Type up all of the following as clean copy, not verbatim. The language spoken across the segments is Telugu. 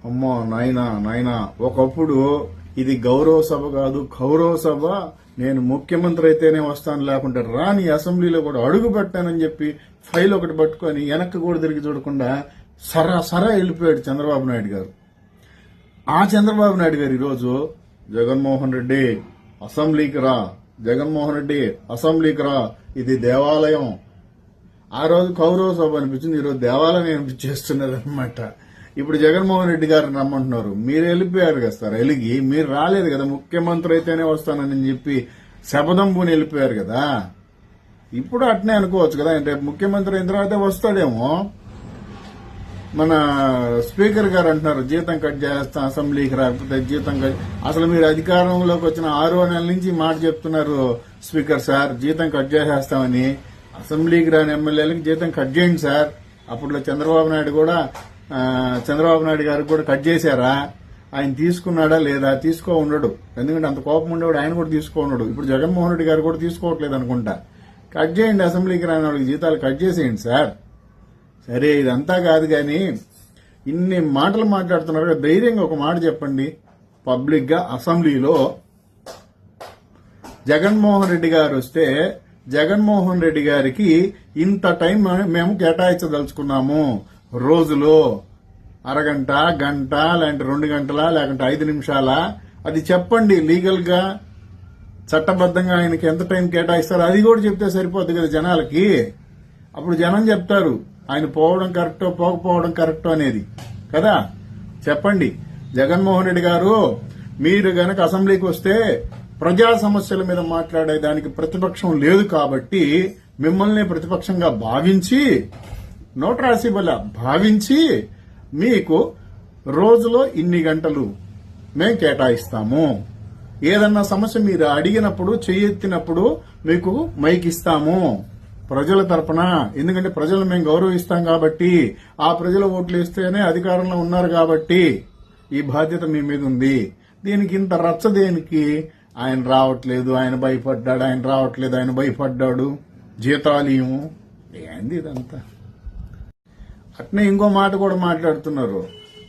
అమ్మో నాయనా ఒకప్పుడు ఇది గౌరవ సభ కాదు కౌరవ సభ, నేను ముఖ్యమంత్రి అయితేనే వస్తాను లేకుంటే రాని అసెంబ్లీలో కూడా అడుగు పెట్టానని చెప్పి ఫైల్ ఒకటి పట్టుకొని వెనక్కి కూడా తిరిగి చూడకుండా సరా వెళ్ళిపోయాడు చంద్రబాబు నాయుడు గారు. ఆ చంద్రబాబు నాయుడు గారు ఈరోజు జగన్మోహన్ రెడ్డి అసెంబ్లీకి రా, జగన్మోహన్ రెడ్డి అసెంబ్లీకి రా, ఇది దేవాలయం. ఆ రోజు కౌరవ సభ అనిపించింది, ఈరోజు దేవాలయం అనిపించేస్తున్నది అనమాట. ఇప్పుడు జగన్మోహన్ రెడ్డి గారిని రమ్మంటున్నారు, మీరు వెళ్ళిపోయారు కదా సార్, వెలిగి మీరు రాలేదు కదా, ముఖ్యమంత్రి అయితేనే వస్తానని చెప్పి శపథం పూని వెళ్ళిపోయారు కదా. ఇప్పుడు అట్నే అనుకోవచ్చు కదా, రేపు ముఖ్యమంత్రి అయిన తర్వాత వస్తాడేమో. మన స్పీకర్ గారు అంటున్నారు జీతం కట్ చేస్తాం అసెంబ్లీకి రాకపోతే జీతం కట్. అసలు మీరు అధికారంలోకి వచ్చిన 6వ నెల నుంచి మాట చెప్తున్నారు స్పీకర్ సార్, జీతం కట్ చేసేస్తామని. అసెంబ్లీకి రాని ఎమ్మెల్యేలకు జీతం కట్ చేయండి సార్. అప్పట్లో చంద్రబాబు నాయుడు గారికి కూడా కట్ చేశారా? ఆయన తీసుకున్నాడా లేదా? తీసుకో ఉండడు, ఎందుకంటే అంత కోపం ఉండేవాడు, ఆయన కూడా తీసుకో ఉండడు. ఇప్పుడు జగన్మోహన్ రెడ్డి గారు కూడా తీసుకోవట్లేదు అనుకుంటా. కట్ చేయండి, అసెంబ్లీకి రాని వాళ్ళకి జీతాలు కట్ చేసేయండి సార్. సరే ఇదంతా కాదు కానీ ఇన్ని మాటలు మాట్లాడుతున్నారు, ధైర్యంగా ఒక మాట చెప్పండి. పబ్లిక్ గా అసెంబ్లీలో జగన్మోహన్ రెడ్డి గారు వస్తే జగన్మోహన్ రెడ్డి గారికి ఇంత టైం మేము కేటాయించదలుచుకున్నాము, రోజులో అరగంట, గంట, లేదంటే 2 గంటల, లేకుంటే 5 నిమిషాల, అది చెప్పండి. లీగల్ గా చట్టబద్ధంగా ఆయనకి ఎంత టైం కేటాయిస్తారో అది కూడా చెప్తే సరిపోద్ది కదా జనాలకి. అప్పుడు జనం చెప్తారు ఆయన పోవడం కరెక్టో పోకపోవడం కరెక్టో అనేది కదా. చెప్పండి జగన్మోహన్ రెడ్డి గారు, మీరు గనక అసెంబ్లీకి వస్తే ప్రజా సమస్యల మీద మాట్లాడేదానికి ప్రతిపక్షం లేదు కాబట్టి మిమ్మల్ని ప్రతిపక్షంగా భావించి, నోట్రాసి వల్ల భావించి మీకు రోజులో ఇన్ని గంటలు మేం కేటాయిస్తాము. ఏదన్నా సమస్య మీరు అడిగినప్పుడు చెయ్యెత్తినప్పుడు మీకు మైక్ ఇస్తాము ప్రజల తరపున. ఎందుకంటే ప్రజలను మేము గౌరవిస్తాం కాబట్టి, ఆ ప్రజల ఓట్లు ఇస్తేనే అధికారంలో ఉన్నారు కాబట్టి ఈ బాధ్యత మీ మీద ఉంది. దీనికి ఇంత రచ్చ దేనికి? ఆయన రావట్లేదు, ఆయన భయపడ్డాడు, ఆయన రావట్లేదు, ఆయన భయపడ్డాడు, జీతాలు ఏంది ఇదంతా. అట్నే ఇంకో మాట కూడా మాట్లాడుతున్నారు,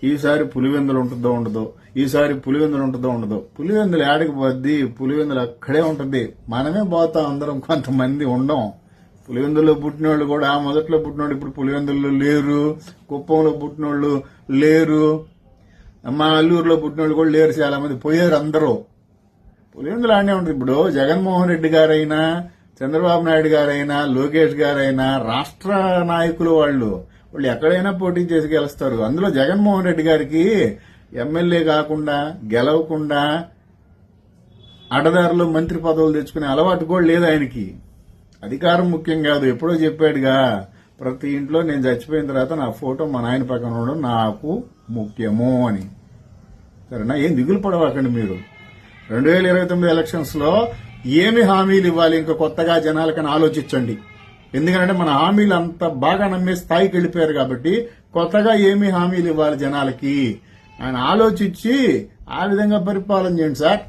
ఈసారి పులివెందులు ఉంటుందో ఉండదో, ఈసారి పులివెందులు ఉంటుందో ఉండదో. పులివెందులు ఏడకి పోద్ది, పులివెందులు అక్కడే ఉంటుంది, మనమే పోతాం అందరం, కొంతమంది ఉండం. పులివెందుల్లో పుట్టినోళ్ళు కూడా మొదట్లో పుట్టినోళ్ళు ఇప్పుడు పులివెందుల్లో లేరు, కుప్పంలో పుట్టినోళ్ళు లేరు, మా అల్లూరులో పుట్టినోళ్ళు కూడా లేరు, చాలా మంది పోయారు అందరూ. పులివెందులు ఆడే ఉంటుంది. ఇప్పుడు జగన్మోహన్ రెడ్డి గారైనా, చంద్రబాబు నాయుడు గారైనా, లోకేష్ గారైనా రాష్ట్ర నాయకులు వాళ్ళు ఎక్కడైనా పోటీ చేసి గెలుస్తారు. అందులో జగన్మోహన్ రెడ్డి గారికి ఎమ్మెల్యే కాకుండా గెలవకుండా అడదారులో మంత్రి పదవులు తెచ్చుకునే అలవాటు కూడా లేదు ఆయనకి. అధికారం ముఖ్యం కాదు, ఎప్పుడో చెప్పాడుగా, ప్రతి ఇంట్లో నేను చచ్చిపోయిన తర్వాత నా ఫోటో మా నాయన పక్కన ఉండడం నాకు ముఖ్యము అని. సరేనా, ఏం దిగులు పడవాకండి మీరు. 2029 ఎలక్షన్స్ లో ఏమి హామీలు ఇవ్వాలి ఇంకా కొత్తగా జనాలకని ఆలోచించండి. ఎందుకంటే మన హామీలు అంత బాగా నమ్మే స్థాయికి వెళ్ళిపోయారు కాబట్టి కొత్తగా ఏమి హామీలు ఇవ్వాలి జనాలకి ఆయన ఆలోచించి ఆ విధంగా పరిపాలన చేయండి సార్.